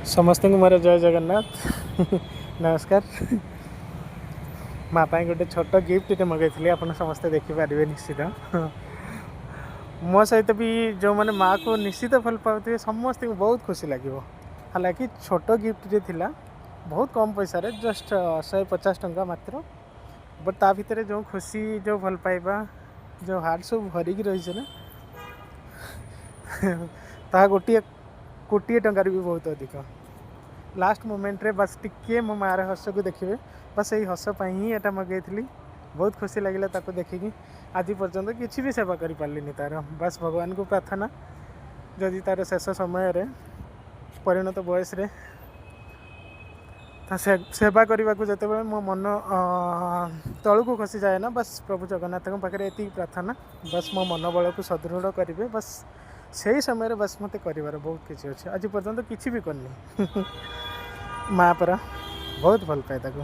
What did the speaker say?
समस्त को मोर जय जगन्नाथ नमस्कार। माँ गोटे छोट गिफ्ट मगैली आप समस्ते देखिपारे निश्चित। मो सहित भी जो मैंने माँ को निश्चित भल पाते समस्त को बहुत खुशी लगे। हालांकि छोट गिफ्ट थिला बहुत कम पैसा रे जस्ट 150 टंका मात्र, बट ता भितर जो खुशी जो भल पाइबा जो हार्ट सब भरिकी रही ना ता गोटे कोटी टंकार भी बहुत अधिक। लास्ट मोमेंट रे बस टिके मो मार हस को देखिए, बस यही हस ही एटा मगैली। बहुत खुशी लगे ताको देखिकी। आज पर्यंत किसी भी सेवा कर पार्लिनी तार, बस भगवान को प्रार्थना जदि तार शेष समय रे परिणत बयस रे सेवा करने को जिते मो मन तलू को खसी जाए ना, बस प्रभु जगन्नाथ पाखे ये प्रार्थना बस मो मन बल को सदृढ़ करेंगे। बस से समय बस मत कर बहुत किसी अच्छे। आज पर्यंत किसी भी करनी माँ परा बहुत भल पाए ताको।